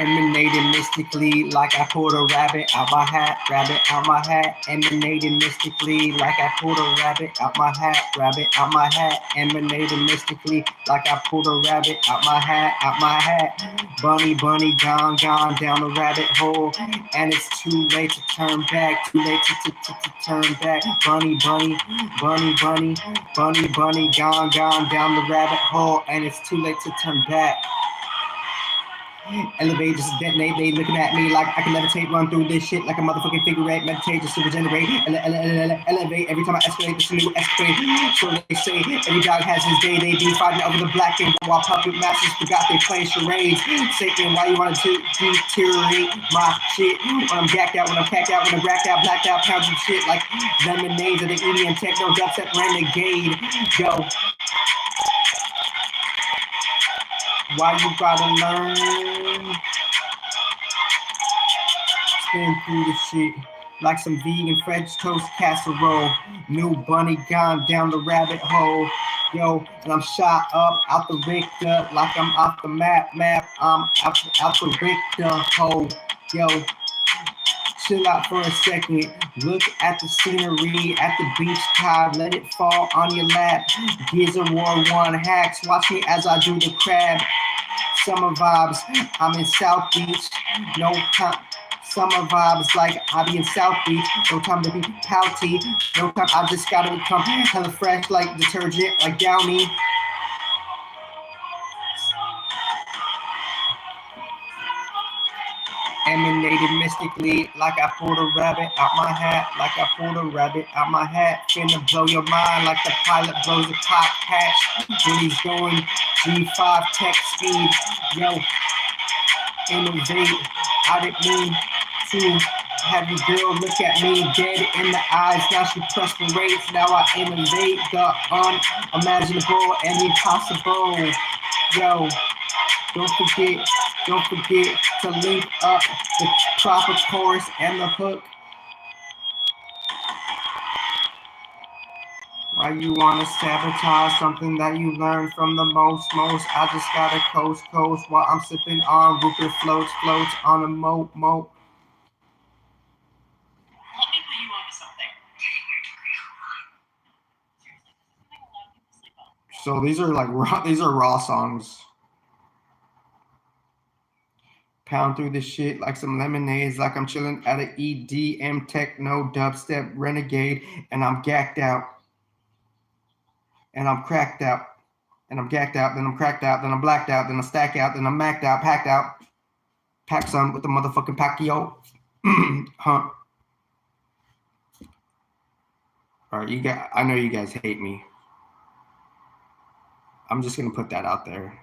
Emanating mystically like I pulled a rabbit out my hat, rabbit out my hat. Emanating mystically like I pulled a rabbit out my hat, rabbit out my hat. Emanating mystically like I pulled a rabbit out my hat, out my hat. Bunny, bunny, gone, gone down the rabbit hole, and it's too late to turn back, too late to turn back. Bunny, bunny, bunny, bunny, bunny, bunny, gone, gone down the rabbit hole, and it's too late to turn back. Elevate, just detonate, they looking at me like I can levitate, run through this shit like a motherfucking figure eight, meditate, just to regenerate, elevate, every time I escalate, this new escalate. So they say, every dog has his day, they be fighting over the black and while puppet masters forgot they playing charades. Satan, why you want to deteriorate my shit? When I'm gacked out, when I'm packed out, when I'm racked out, blacked out, pounds of shit like lemonades of the EDM techno, dubstep renegade, yo. Why you gotta learn? Spin through the shit like some vegan French toast casserole. New bunny gone down the rabbit hole. Yo, and I'm shot up out the Richter like I'm off the map. I'm out the Richter hole. Yo, chill out for a second. Look at the scenery at the beach tide. Let it fall on your lap. Gears of War 1 hacks. Watch me as I do the crab. Summer vibes. I'm in South Beach. No time. Summer vibes like I be in South Beach. No time to be pouty. No time. I just gotta become hella fresh like detergent, like Downy. Emanated mystically like I pulled a rabbit out my hat, like I pulled a rabbit out my hat. Finna blow your mind like the pilot blows a top hatch when he's going G5 tech speed. Yo, innovate. I didn't mean to have you girl look at me dead in the eyes. Now she perspirates. Now I innovate the unimaginable and the impossible. Yo, don't forget to link up the proper chorus and the hook. Why you wanna sabotage something that you learned from the most? I just gotta coast while I'm sipping on Rupert floats on a moat. Let me put you on to something. So these are like raw songs. Pound through this shit like some lemonades, like I'm chilling at an EDM techno dubstep renegade, and I'm gacked out, and I'm cracked out, and I'm gacked out, then I'm cracked out, then I'm blacked out, then I stack out, then I'm macked out, packed out, pack some with the motherfucking Pacquiao. Huh. All right, you guys, I know you guys hate me. I'm just gonna put that out there.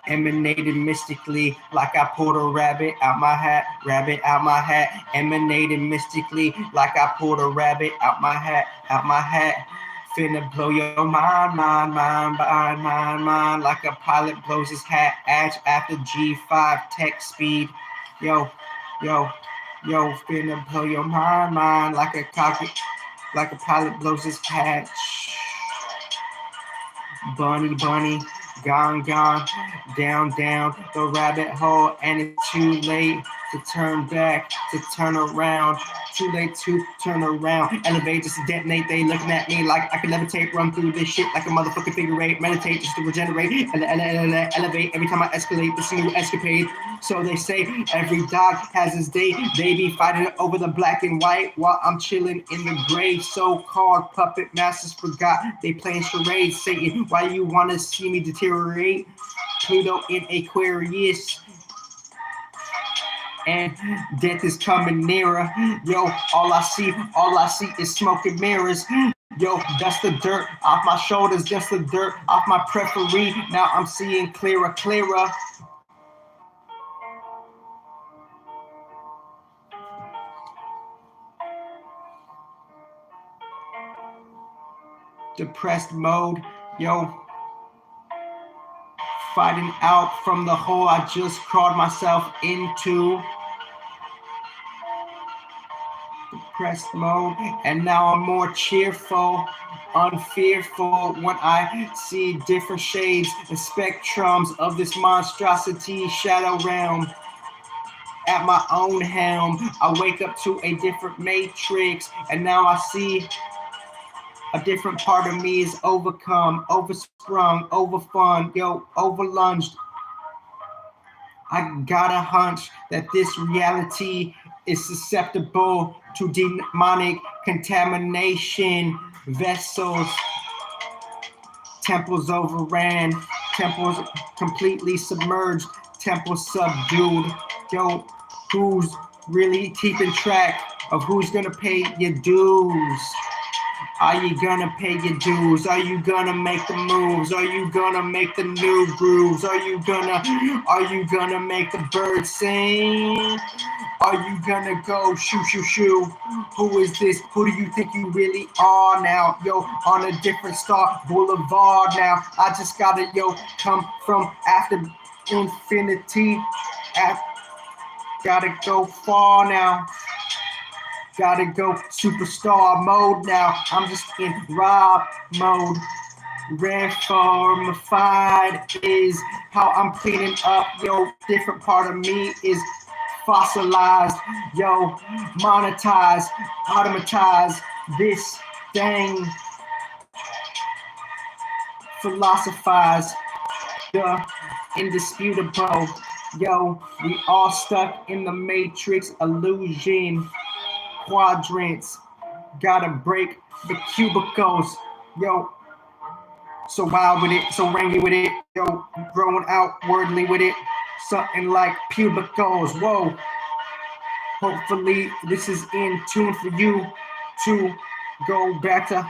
Emanated mystically like I pulled a rabbit out my hat, rabbit out my hat. Emanated mystically like I pulled a rabbit out my hat, Finna blow your mind, like a pilot blows his hat, after G5 tech speed. Yo, finna blow your mind, like a pilot blows his hat. Bunny, gone, down the rabbit hole, and it's too late to turn back, to turn around. Too late to turn around. Elevate, just to detonate. They looking at me like I can levitate, run through this shit like a motherfucking figure eight. Meditate just to regenerate. Elevate every time I escalate this new escapade. So they say every dog has his day. They be fighting over the black and white while I'm chilling in the gray. So-called puppet masters forgot they playing charades. Satan, why you want to see me deteriorate? Pluto in Aquarius. And death is coming nearer. Yo, all I see is smoke and mirrors. Yo, dust the dirt off my shoulders, dust the dirt off my periphery. Now I'm seeing clearer. Depressed mode, yo. Fighting out from the hole I just crawled myself into. depressed mode, and now I'm more cheerful, unfearful when I see different shades and spectrums of this monstrosity shadow realm. At my own helm, I wake up to a different matrix, and now I see a different part of me is overcome, oversprung, overfun, overlunged. I got a hunch that this reality is susceptible to demonic contamination. Vessels, temples overran, temples completely submerged, temples subdued. Who's really keeping track of who's gonna pay your dues? Are you gonna pay your dues? Are you gonna make the moves? Are you gonna make the new grooves? Are you gonna make the birds sing? Are you gonna go shoo shoo shoo? Who is this? Who do you think you really are now? On a different star boulevard now. I just gotta come from after infinity. Gotta go far now. Gotta go superstar mode now. I'm just in Rob mode. Reformified is how I'm cleaning up. Different part of me is fossilized. Monetize, automatize this thing. Philosophize the indisputable. We all stuck in the matrix illusion. Quadrants, gotta break the cubicles, so wild with it, so rangy with it, growing outwardly with it, something like pubicles, whoa. Hopefully this is in tune for you to go back to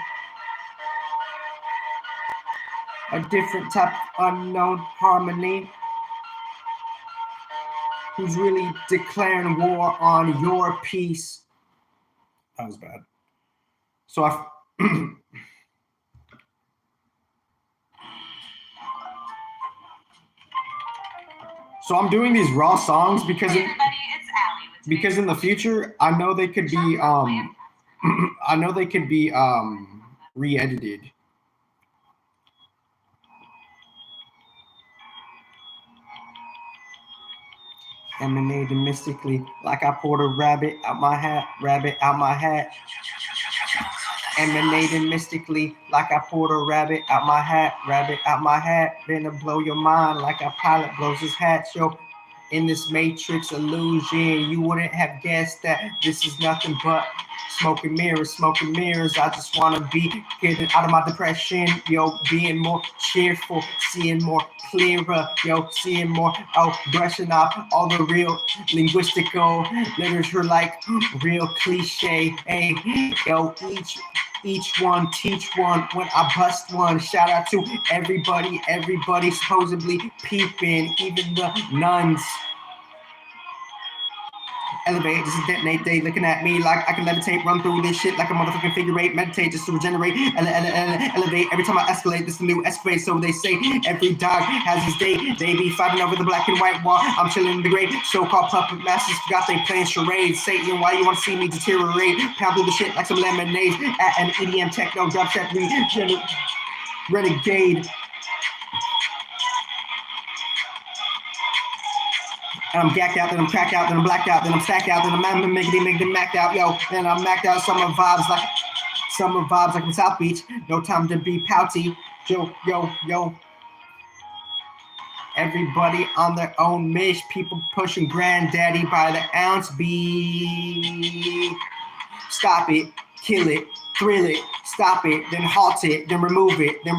a different type of unknown harmony. Who's really declaring war on your peace? That was bad. So I'm doing these raw songs because in the future I know they could be re-edited. Emanating mystically like I pulled a rabbit out my hat. Emanating mystically like I pulled a rabbit out my hat. Gonna blow your mind like a pilot blows his hat. In this matrix illusion, you wouldn't have guessed that this is nothing but smoke and mirrors. I just want to be getting out of my depression, being more cheerful, seeing more clearer, seeing more, brushing off all the real linguistical literature like real cliche. Hey, each one teach one when I bust one. Shout out to everybody supposedly peeping, even the nuns. Elevate, this is detonate, they looking at me like I can levitate, run through this shit like a motherfucking figure eight, meditate just to regenerate, elevate, every time I escalate, this is the new escalade, so they say, every dog has his day, they be fighting over the black and white wall, I'm chilling in the gray, so-called puppet masters forgot they playing charades, Satan, why you want to see me deteriorate, pound through the shit like some lemonade, at an EDM techno drop set, renegade. And I'm gacked out, then I'm cracked out, then I'm blacked out, then I'm stacked out, then I'm make them macked out, then I'm macked out, summer vibes like in South Beach, no time to be pouty, yo. Everybody on their own mish, people pushing granddaddy by the ounce beat. Stop it, kill it, thrill it, stop it, then halt it, then remove it, then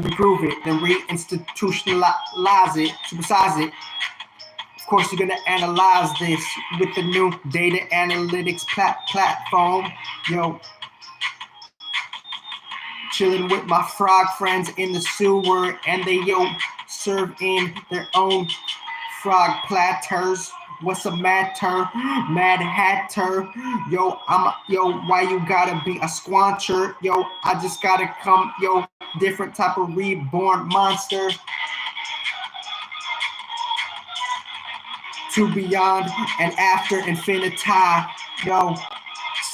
reprove it, then reinstitutionalize it, supersize it. Of course, you're gonna analyze this with the new data analytics platform. Chilling with my frog friends in the sewer, and they serve in their own frog platters. What's the matter, Mad Hatter? Why you gotta be a squancher? I just gotta come, different type of reborn monster. To beyond and after infinity,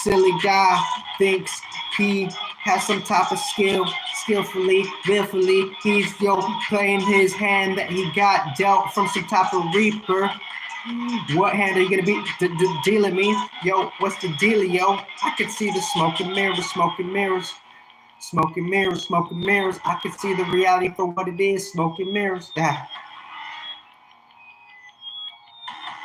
silly guy thinks he has some type of skillfully, willfully, he's playing his hand that he got dealt from some type of reaper. What hand are you gonna be dealing me? Yo, what's the deal, yo? I can see the smoke and mirrors, smoke and mirrors. Smoke and mirrors, smoke and mirrors. I can see the reality for what it is, smoke and mirrors.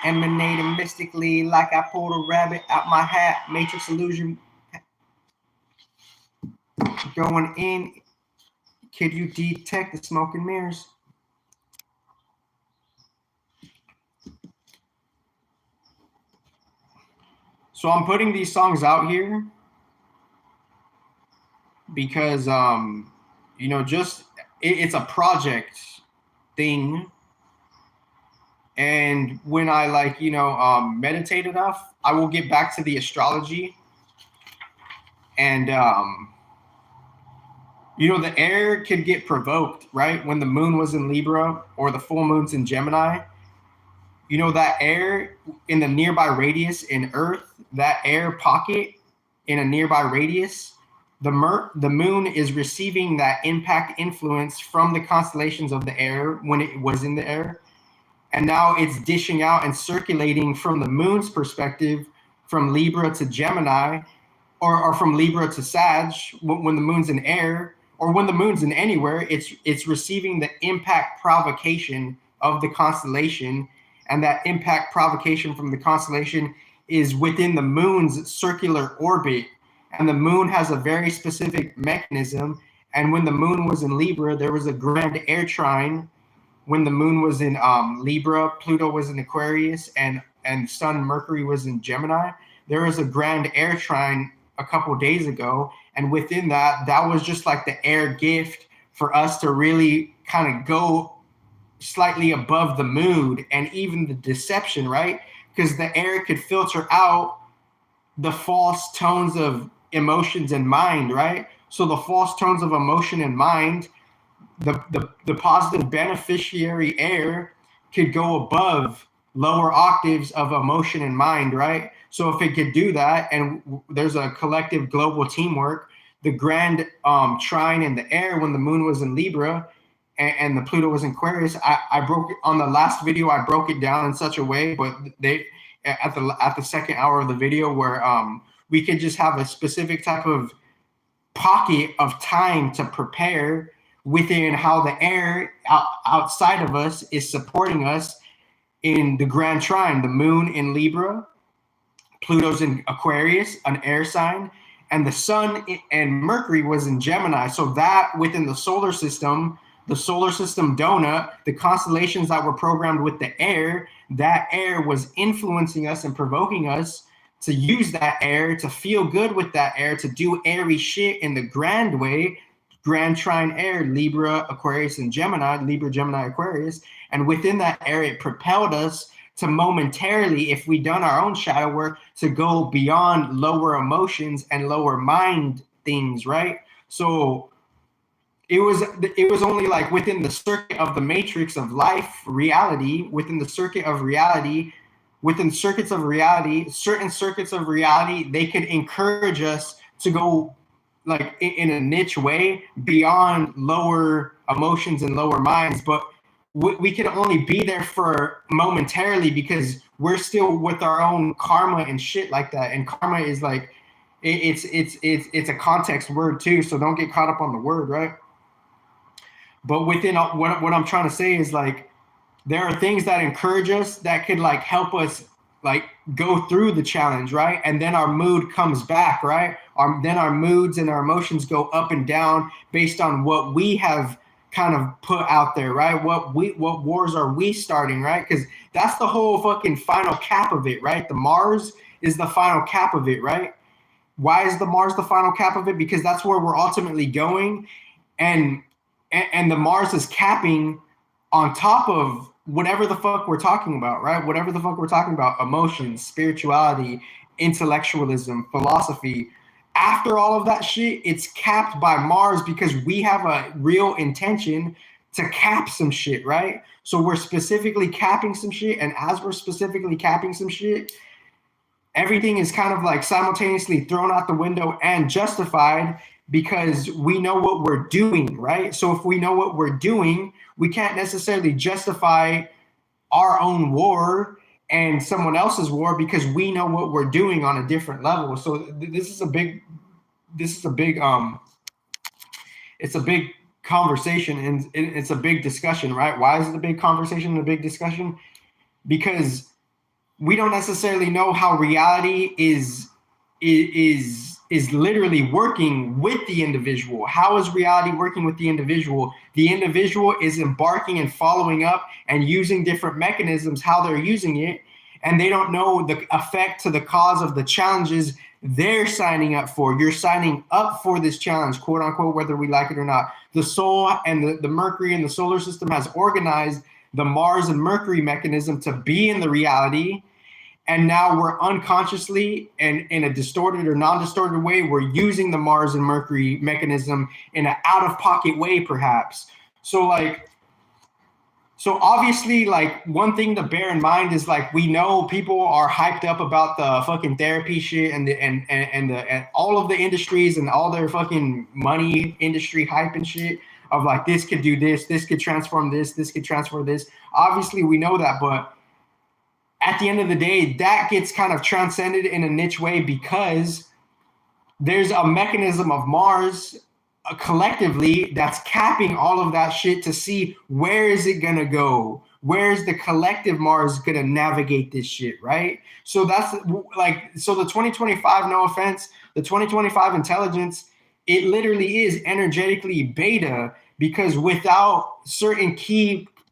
Emanating mystically like I pulled a rabbit out my hat. Matrix illusion going in. Could you detect the smoke and mirrors? So I'm putting these songs out here because you know, just it's a project thing, and when I like, you know, meditate enough, I will get back to the astrology. And you know, the air could get provoked, right? When the moon was in Libra or the full moon's in Gemini, you know, that air in the nearby radius in Earth, that air pocket in a nearby radius, the moon is receiving that impact influence from the constellations of the air when it was in the air. And now it's dishing out and circulating from the moon's perspective from Libra to Gemini, or from Libra to Sag when the moon's in air, or when the moon's in anywhere, it's receiving the impact provocation of the constellation. And that impact provocation from the constellation is within the moon's circular orbit. And the moon has a very specific mechanism. And when the moon was in Libra, there was a grand air trine. When the moon was in Libra, Pluto was in Aquarius, and Sun, Mercury was in Gemini. There was a grand air trine a couple days ago. And within that, that was just like the air gift for us to really kind of go slightly above the mood and even the deception, right? Because the air could filter out the false tones of emotions and mind, right? So the false tones of emotion and mind, the positive beneficiary air could go above lower octaves of emotion and mind, right? So if it could do that, and there's a collective global teamwork, the grand trine in the air when the moon was in Libra and the Pluto was in Aquarius, I broke it on the last video. I broke it down in such a way, but they at the second hour of the video where we could just have a specific type of pocket of time to prepare within how the air outside of us is supporting us in the grand trine. The moon in Libra, Pluto's in Aquarius, an air sign, and the sun and Mercury was in Gemini. So that within the solar system donut, the constellations that were programmed with the air, that air was influencing us and provoking us to use that air, to feel good with that air, to do airy shit in the grand way, grand trine air, Libra, Aquarius, and Gemini, Libra, Gemini, Aquarius. And within that air, it propelled us to momentarily, if we done our own shadow work, to go beyond lower emotions and lower mind things, right? So it was only like within the circuit of the matrix of life, reality, within the circuit of reality, within circuits of reality, certain circuits of reality, they could encourage us to go like in a niche way beyond lower emotions and lower minds. But we can only be there for momentarily because we're still with our own karma and shit like that. And karma is like, it's a context word too. So don't get caught up on the word, right? But within what I'm trying to say is like, there are things that encourage us that could like help us like go through the challenge, right? And then our mood comes back, right? Then our moods and our emotions go up and down based on what we have kind of put out there, right? What wars are we starting, right? Because that's the whole fucking final cap of it, right? The Mars is the final cap of it, right? Why is the Mars the final cap of it? Because that's where we're ultimately going, and the Mars is capping on top of whatever the fuck we're talking about, right? Whatever the fuck we're talking about, emotions, spirituality, intellectualism, philosophy. After all of that shit, it's capped by Mars because we have a real intention to cap some shit, right? So we're specifically capping some shit, and as we're specifically capping some shit, everything is kind of like simultaneously thrown out the window and justified because we know what we're doing, right? So if we know what we're doing, we can't necessarily justify our own war and someone else's war because we know what we're doing on a different level. So this is a big it's a big conversation, and it's a big discussion, right? Why is it a big conversation and a big discussion? Because we don't necessarily know how reality is literally working with the individual. How is reality working with the individual? The individual is embarking and following up and using different mechanisms, how they're using it, and they don't know the effect to the cause of the challenges they're signing up for. You're signing up for this challenge, quote unquote, whether we like it or not. The soul and the Mercury in the solar system has organized the Mars and Mercury mechanism to be in the reality. And now we're unconsciously and in a distorted or non-distorted way, we're using the Mars and Mercury mechanism in an out-of-pocket way, perhaps. So obviously, like, one thing to bear in mind is, like, we know people are hyped up about the fucking therapy shit and all of the industries and all their fucking money industry hype and shit of, like, this could do this could transform this could transform this. Obviously, we know that, but at the end of the day, that gets kind of transcended in a niche way because there's a mechanism of Mars collectively that's capping all of that shit to see where is it gonna go, where's the collective Mars gonna navigate this shit, right? So that's like, so the 2025, no offense, the 2025 intelligence, it literally is energetically beta, because without certain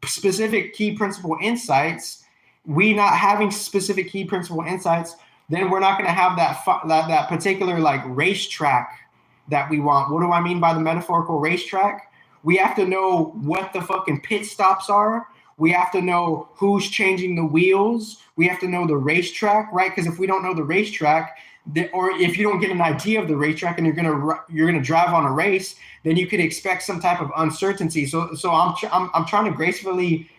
specific key principle insights, we not having specific key principle insights, then we're not going to have that particular like racetrack that we want. What do I mean by the metaphorical racetrack? We have to know what the fucking pit stops are. We have to know who's changing the wheels. We have to know the racetrack, right? Because if we don't know the racetrack, or if you don't get an idea of the racetrack and you're gonna drive on a race, then you could expect some type of uncertainty. So I'm trying to gracefully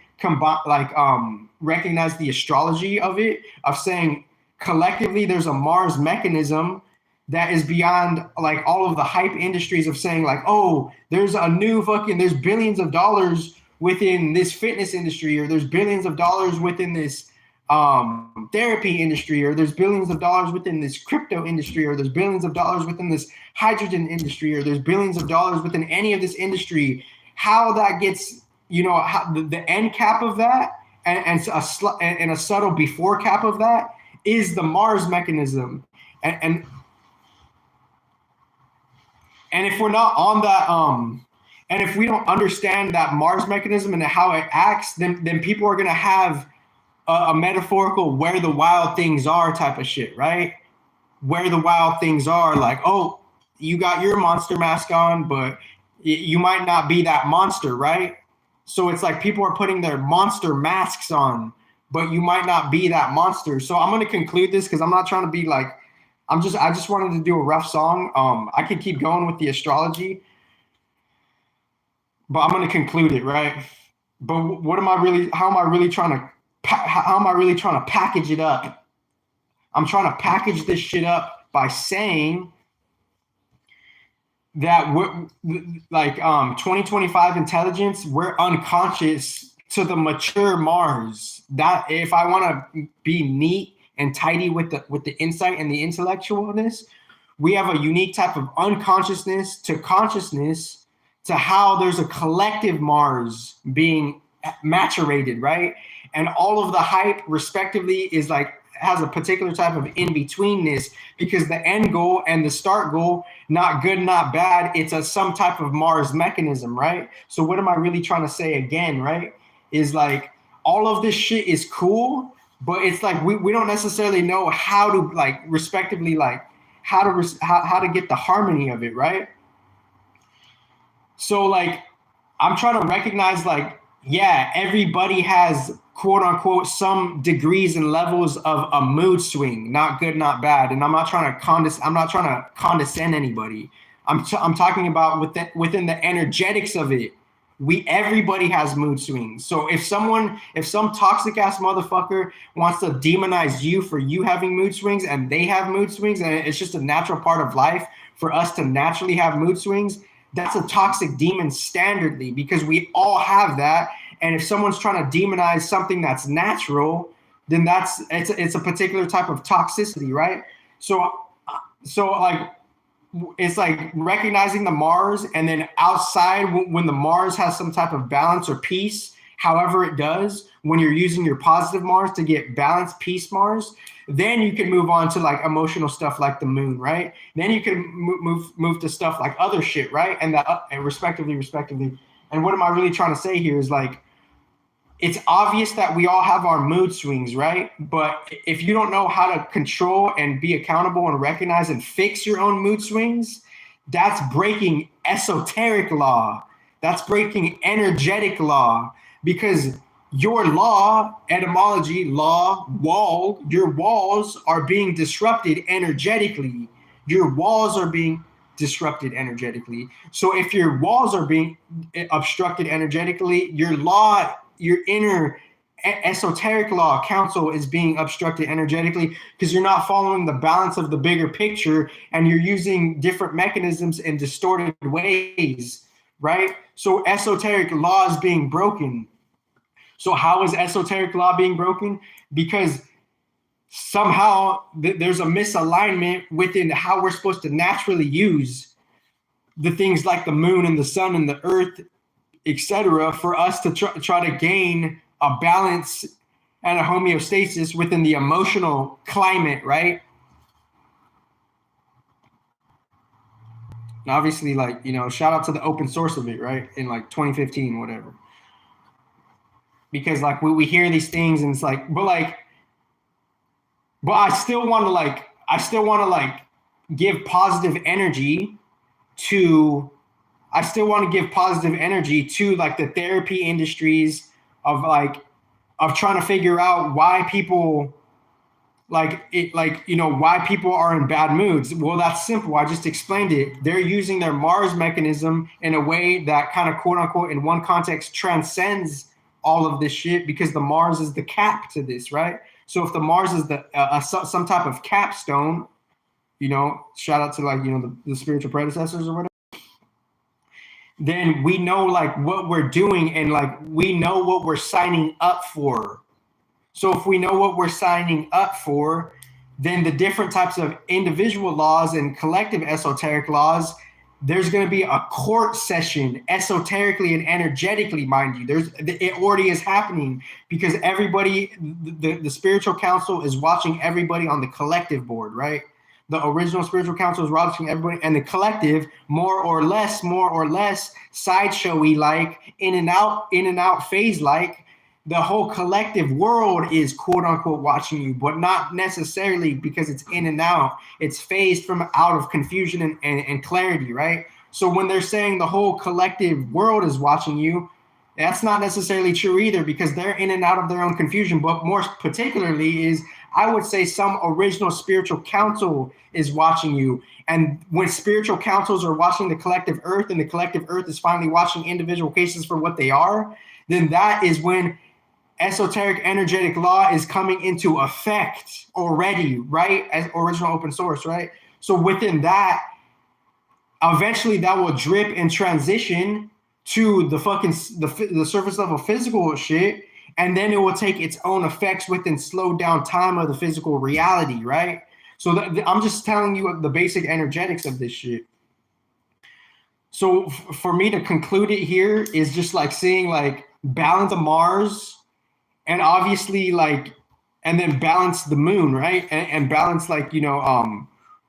recognize the astrology of it, of saying collectively there's a Mars mechanism that is beyond like all of the hype industries of saying like, oh, there's billions of dollars within this fitness industry, or there's billions of dollars within this therapy industry, or there's billions of dollars within this crypto industry, or there's billions of dollars within this hydrogen industry, or there's billions of dollars within any of this industry. How that gets, how the end cap of that and a subtle before cap of that is the Mars mechanism. And if we're not on that, and if we don't understand that Mars mechanism and how it acts, then people are gonna have a metaphorical where the wild things are type of shit, right? Where the wild things are, like, oh, you got your monster mask on, but you might not be that monster, right? So it's like people are putting their monster masks on, but you might not be that monster. So I'm gonna conclude this because I'm not trying to be like, I just wanted to do a rough song. I could keep going with the astrology, but I'm gonna conclude it, right? But how am I really trying to package it up? I'm trying to package this shit up by saying that we're like 2025 intelligence, we're unconscious to the mature Mars. That if I want to be neat and tidy with the insight and the intellectualness, we have a unique type of unconsciousness to consciousness to how there's a collective Mars being maturated, right? And all of the hype respectively is like has a particular type of in-betweenness, because the end goal and the start goal, not good, not bad, it's some type of Mars mechanism, right? So what am I really trying to say again, right? Is like all of this shit is cool, but it's like we don't necessarily know how to like respectively like how to get the harmony of it, right? So like I'm trying to recognize like, yeah, everybody has quote unquote some degrees and levels of a mood swing, not good, not bad. And I'm not trying to condescend anybody. I'm talking about within the energetics of it. Everybody has mood swings. So if some toxic ass motherfucker wants to demonize you for you having mood swings, and they have mood swings, and it's just a natural part of life for us to naturally have mood swings, that's a toxic demon standardly, because we all have that. And if someone's trying to demonize something that's natural, then it's a particular type of toxicity, right? So like, it's like recognizing the Mars, and then outside when the Mars has some type of balance or peace, however it does, when you're using your positive Mars to get balance, peace Mars, then you can move on to like emotional stuff like the moon, right? Then you can move to stuff like other shit, right? And respectively. And what am I really trying to say here is like, it's obvious that we all have our mood swings, right? But if you don't know how to control and be accountable and recognize and fix your own mood swings, that's breaking esoteric law. That's breaking energetic law, because your law, etymology, law, wall, your walls are being disrupted energetically. Your walls are being disrupted energetically. So if your walls are being obstructed energetically, your law, your inner esoteric law council is being obstructed energetically, because you're not following the balance of the bigger picture, and you're using different mechanisms in distorted ways, right? So esoteric law is being broken. So how is esoteric law being broken? Because somehow there's a misalignment within how we're supposed to naturally use the things like the moon and the sun and the earth, etc., for us to try to gain a balance and a homeostasis within the emotional climate, right? And obviously, like, you know, shout out to the open source of it, right? In like 2015, whatever. Because like we hear these things and it's like, but I still want to give positive energy to like the therapy industries of trying to figure out why people why people are in bad moods. Well, that's simple. I just explained it. They're using their Mars mechanism in a way that kind of quote unquote in one context transcends all of this shit, because the Mars is the cap to this, right? So if the Mars is some type of capstone, you know, shout out to like, you know, the spiritual predecessors or whatever, then we know like what we're doing, and like we know what we're signing up for. So if we know what we're signing up for, then the different types of individual laws and collective esoteric laws, there's going to be a court session esoterically and energetically, mind you. It already is happening, because everybody, the spiritual council is watching everybody on the collective board, right? The original spiritual council is watching everybody, and the collective, more or less sideshowy, like in and out phase, like the whole collective world is quote unquote watching you, but not necessarily, because it's in and out. It's phased from out of confusion and clarity, right? So when they're saying the whole collective world is watching you, that's not necessarily true either, because they're in and out of their own confusion. But more particularly is, I would say, some original spiritual council is watching you. And when spiritual councils are watching the collective earth, and the collective earth is finally watching individual cases for what they are, then that is when esoteric energetic law is coming into effect already, right? As original open source, right? So within that, eventually that will drip and transition to the surface level physical shit, and then it will take its own effects within slowed down time of the physical reality, right? So I'm just telling you the basic energetics of this shit. So for me to conclude it here is just like seeing like balance of Mars, and obviously like, and then balance the moon, right? And balance like, you know,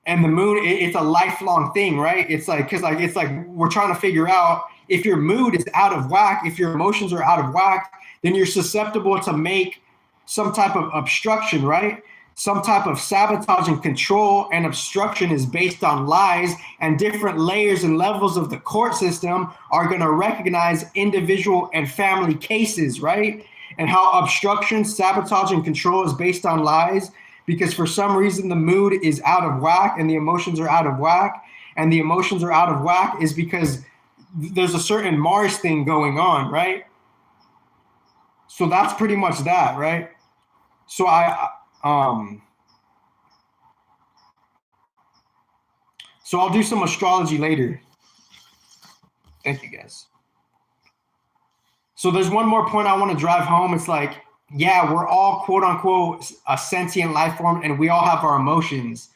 and the moon, it's a lifelong thing, right? It's like, cause like, it's like, we're trying to figure out if your mood is out of whack, if your emotions are out of whack, then you're susceptible to make some type of obstruction, right? Some type of sabotage and control, and obstruction is based on lies, and different layers and levels of the court system are going to recognize individual and family cases, right? And how obstruction, sabotage, and control is based on lies, because for some reason the mood is out of whack and the emotions are out of whack. And the emotions are out of whack is because there's a certain Mars thing going on, right? So that's pretty much that, right? So so I'll do some astrology later. Thank you guys. So there's one more point I want to drive home. It's like, yeah, we're all quote unquote a sentient life form and we all have our emotions.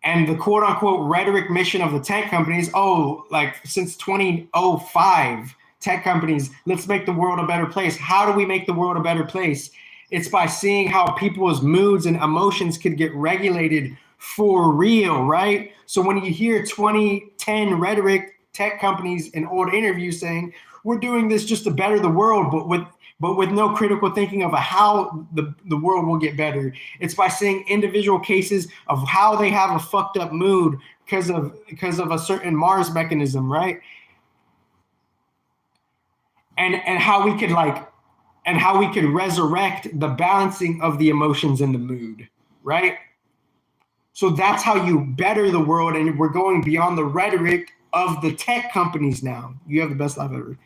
And the quote unquote rhetoric mission of the tech companies, like since 2005, tech companies, let's make the world a better place. How do we make the world a better place? It's by seeing how people's moods and emotions could get regulated for real, right? So when you hear 2010 rhetoric tech companies in old interviews saying, we're doing this just to better the world, but with no critical thinking of how the world will get better. It's by seeing individual cases of how they have a fucked up mood because of a certain Mars mechanism, right? And how we could resurrect the balancing of the emotions and the mood, right? So that's how you better the world, and we're going beyond the rhetoric of the tech companies now. You have the best life ever.